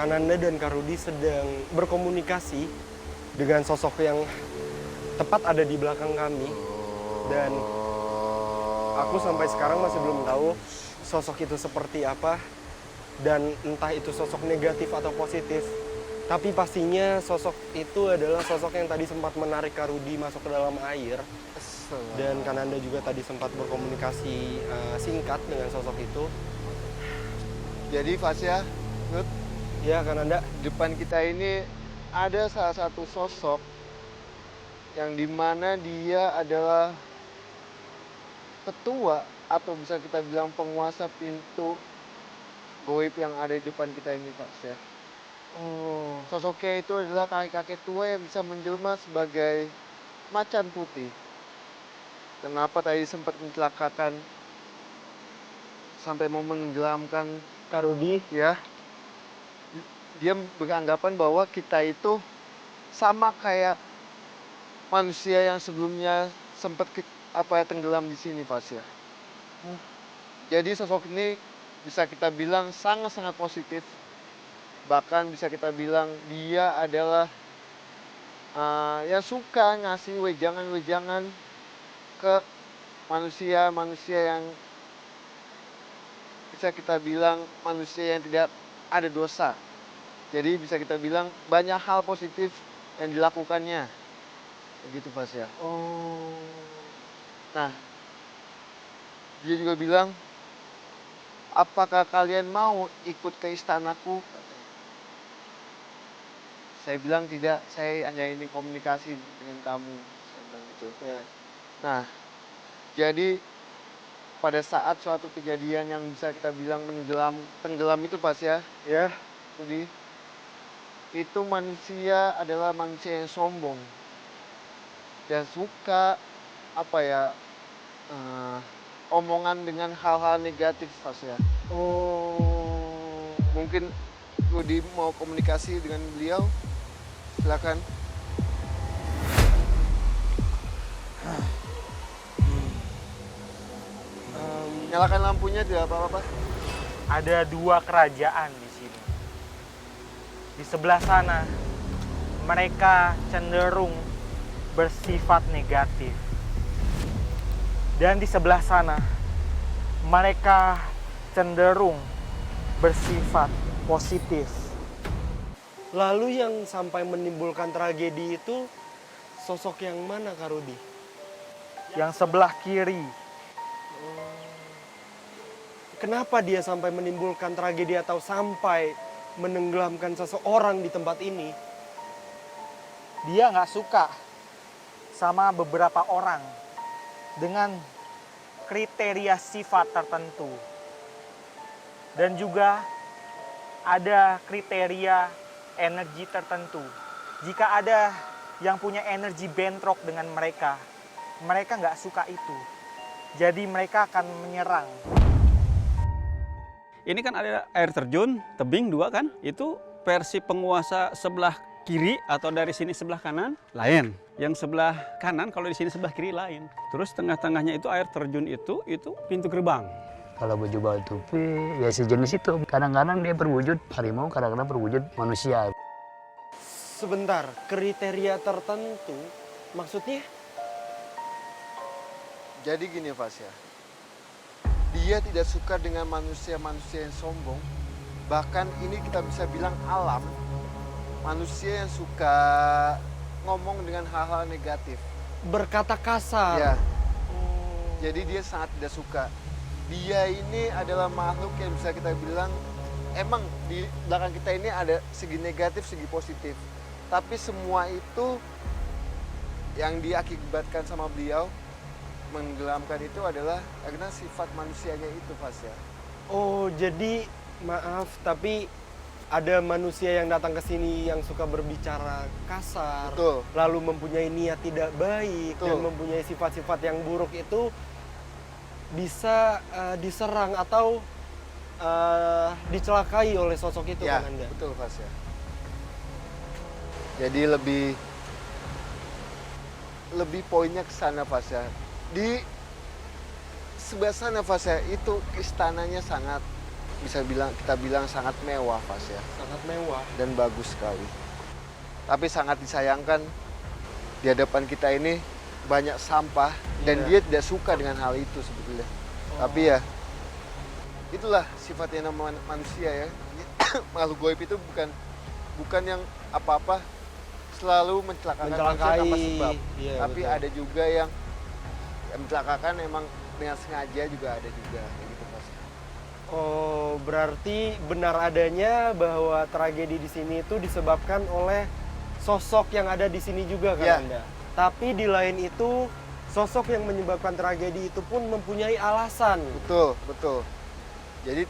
Kananda dan Karudi sedang berkomunikasi dengan sosok yang tepat ada di belakang kami. Dan aku sampai sekarang masih belum tahu sosok itu seperti apa. Dan entah itu sosok negatif atau positif. Tapi pastinya sosok itu adalah sosok yang tadi sempat menarik Karudi masuk ke dalam air. Dan Kananda juga tadi sempat berkomunikasi singkat dengan sosok itu. Jadi Fasya, Nut, Ya, Kananda. depan kita ini ada salah satu sosok yang dimana dia adalah ketua atau bisa kita bilang penguasa pintu goib yang ada di depan kita ini, Fasya. Oh, Sosoknya itu adalah kakek-kakek tua yang bisa menjelma sebagai macan putih. Kenapa tadi sempat mencelakakan sampai mau menenggelamkan Karudi. ya? Dia beranggapan bahwa kita itu sama kayak manusia yang sebelumnya sempat tenggelam di sini, Fasya. Jadi sosok ini bisa kita bilang sangat-sangat positif. Bahkan bisa kita bilang dia adalah yang suka ngasih wejangan-wejangan ke manusia-manusia yang bisa kita bilang manusia yang tidak ada dosa. Jadi bisa kita bilang banyak hal positif yang dilakukannya. Begitu, Fasya. Oh. Nah, dia juga bilang, apakah kalian mau ikut ke istanaku? Saya bilang tidak, saya hanya ingin komunikasi dengan kamu. Saya bilang gitu. Ya. Nah, jadi pada saat suatu kejadian yang bisa kita bilang tenggelam itu, Pas ya, Ya. jadi itu manusia adalah manusia yang sombong dan suka omongan dengan hal-hal negatif, Pas ya. Oh. Mungkin Rudi mau komunikasi dengan beliau, silakan. Nyalakan lampunya, tidak apa-apa, Pak. Ada dua kerajaan di sini. Di sebelah sana, mereka cenderung bersifat negatif. Dan di sebelah sana, mereka cenderung bersifat positif. Lalu yang sampai menimbulkan tragedi itu sosok yang mana, Karudi? Yang sebelah kiri, Kenapa dia sampai menimbulkan tragedi atau sampai menenggelamkan seseorang di tempat ini? dia nggak suka sama beberapa orang dengan kriteria sifat tertentu. Dan juga ada kriteria energi tertentu. Jika ada yang punya energi bentrok dengan mereka, mereka nggak suka itu. Jadi mereka akan menyerang. Ini kan ada air terjun, tebing dua kan, itu versi penguasa sebelah kiri atau dari sini sebelah kanan lain. Yang sebelah kanan kalau di sini sebelah kiri lain. Terus tengah-tengahnya itu air terjun itu pintu gerbang. Kalau baju bawah topi, ya sejenis itu. Kadang-kadang dia berwujud harimau, kadang-kadang berwujud manusia. Sebentar, kriteria tertentu maksudnya? Jadi gini, Fasya. Dia tidak suka dengan manusia-manusia yang sombong. Bahkan ini kita bisa bilang alam. Manusia yang suka ngomong dengan hal-hal negatif. Berkata kasar. Ya. Jadi dia sangat tidak suka. Dia ini adalah makhluk yang bisa kita bilang emang di belakang kita ini ada segi negatif, segi positif. Tapi semua itu yang diakibatkan sama beliau menggelamkan itu adalah karena sifat manusianya itu, Fasya. Oh, jadi maaf tapi ada manusia yang datang ke sini yang suka berbicara kasar, Betul. lalu mempunyai niat tidak baik dan Betul. mempunyai sifat-sifat yang buruk itu bisa diserang atau dicelakai oleh sosok itu, Ya, kan Anda? betul, Fasya. Jadi lebih poinnya ke sana, Fasya. Di sebelah sana, Fasya, itu istananya sangat kita bilang sangat mewah, Pas ya. Sangat mewah. Dan bagus sekali. Tapi sangat disayangkan di hadapan kita ini banyak sampah dan dia tidak suka dengan hal itu sebetulnya. Tapi ya itulah sifatnya nama manusia ya. Makhluk goib itu bukan yang apa-apa selalu mencelakakan manusia tanpa sebab. Iya, Tapi betul. ada juga yang mencelakakan emang dengan sengaja juga ada juga kayak gitu, Mas. Oh, berarti benar adanya bahwa tragedi di sini itu disebabkan oleh sosok yang ada di sini juga kan Ya. Anda. Tapi di lain itu sosok yang menyebabkan tragedi itu pun mempunyai alasan. Betul. Jadi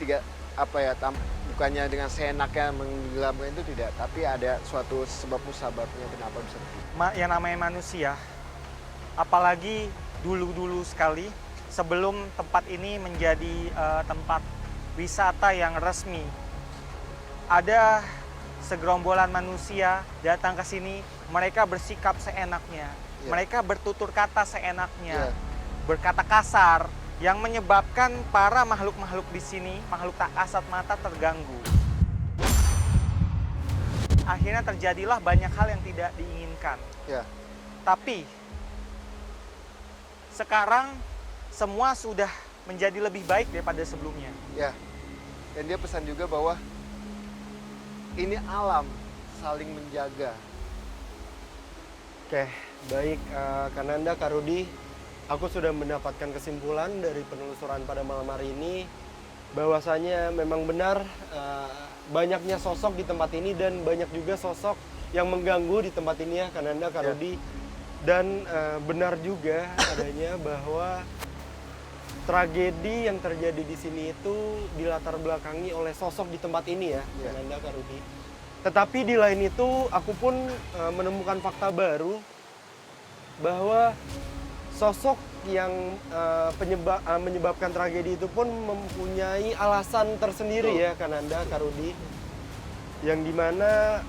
bukannya dengan seenaknya menggelapkan itu tidak, tapi ada suatu sebab musababnya kenapa bisa begitu. Yang namanya manusia, apalagi dulu-dulu sekali sebelum tempat ini menjadi tempat wisata yang resmi, ada segerombolan manusia datang ke sini, mereka bersikap seenaknya, mereka bertutur kata seenaknya, berkata kasar, yang menyebabkan para makhluk-makhluk di sini, makhluk tak kasat mata terganggu. Akhirnya terjadilah banyak hal yang tidak diinginkan. Ya. Tapi sekarang semua sudah menjadi lebih baik daripada sebelumnya. Ya. Dan dia pesan juga bahwa ini alam saling menjaga. Oke, baik Kananda, Kak Rudi, aku sudah mendapatkan kesimpulan dari penelusuran pada malam hari ini bahwasanya memang benar banyaknya sosok di tempat ini dan banyak juga sosok yang mengganggu di tempat ini ya Kananda, Kak Rudi. Dan benar juga adanya bahwa tragedi yang terjadi di sini itu dilatar belakangi oleh sosok di tempat ini ya, Kananda, Kak Rudi. Tetapi di lain itu aku pun menemukan fakta baru bahwa sosok yang menyebabkan tragedi itu pun mempunyai alasan tersendiri ya Kananda, Kak Rudi. Yang dimana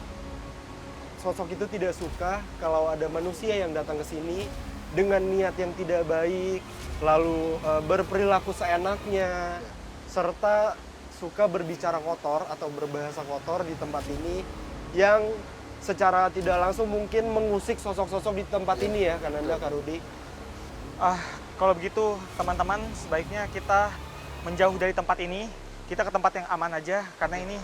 sosok itu tidak suka kalau ada manusia yang datang ke sini dengan niat yang tidak baik, lalu berperilaku seenaknya, serta suka berbicara kotor atau berbahasa kotor di tempat ini yang secara tidak langsung mungkin mengusik sosok-sosok di tempat ini ya Kananda, Kak Rudi. Kalau begitu teman-teman sebaiknya kita menjauh dari tempat ini, kita ke tempat yang aman aja karena ini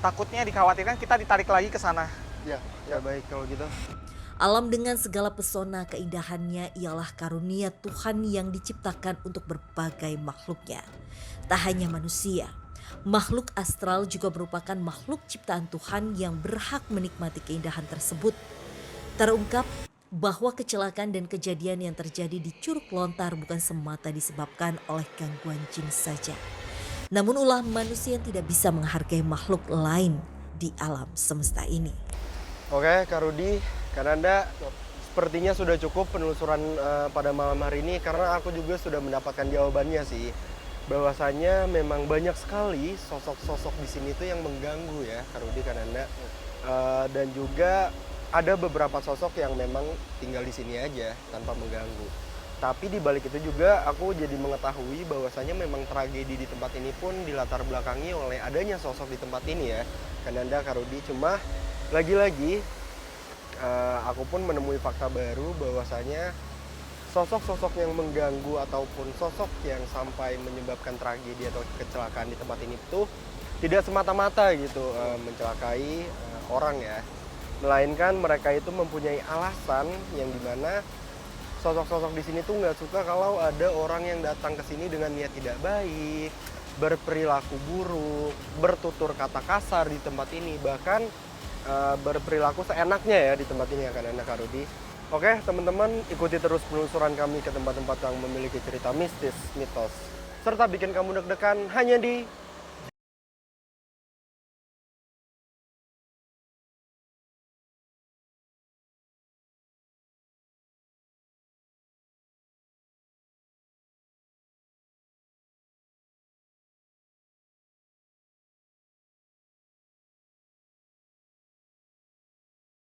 takutnya dikhawatirkan kita ditarik lagi ke sana. Ya baik kalau gitu. Alam dengan segala pesona keindahannya ialah karunia Tuhan yang diciptakan untuk berbagai makhluknya. Tak hanya manusia, makhluk astral juga merupakan makhluk ciptaan Tuhan yang berhak menikmati keindahan tersebut. Terungkap bahwa kecelakaan dan kejadian yang terjadi di Curug Lontar bukan semata disebabkan oleh gangguan jin saja. Namun ulah manusia yang tidak bisa menghargai makhluk lain di alam semesta ini. Oke Kak Rudi, Kananda, sepertinya sudah cukup penelusuran pada malam hari ini karena aku juga sudah mendapatkan jawabannya sih. Bahwasanya memang banyak sekali sosok-sosok di sini tuh yang mengganggu ya Kak Rudi, Kananda. Dan juga ada beberapa sosok yang memang tinggal di sini aja tanpa mengganggu. Tapi di balik itu juga aku jadi mengetahui bahwasanya memang tragedi di tempat ini pun dilatar belakangi oleh adanya sosok di tempat ini ya Kananda, Kak Rudi. Cuma lagi-lagi aku pun menemui fakta baru bahwasanya sosok-sosok yang mengganggu ataupun sosok yang sampai menyebabkan tragedi atau kecelakaan di tempat ini tuh tidak semata-mata gitu mencelakai orang ya. Melainkan mereka itu mempunyai alasan yang dimana sosok-sosok di sini tuh nggak suka kalau ada orang yang datang ke sini dengan niat tidak baik, berperilaku buruk, bertutur kata kasar di tempat ini, bahkan berperilaku seenaknya ya di tempat ini ya Kananda, Kak Rudi. Oke teman-teman, ikuti terus penelusuran kami ke tempat-tempat yang memiliki cerita mistis, mitos, serta bikin kamu deg-degan hanya di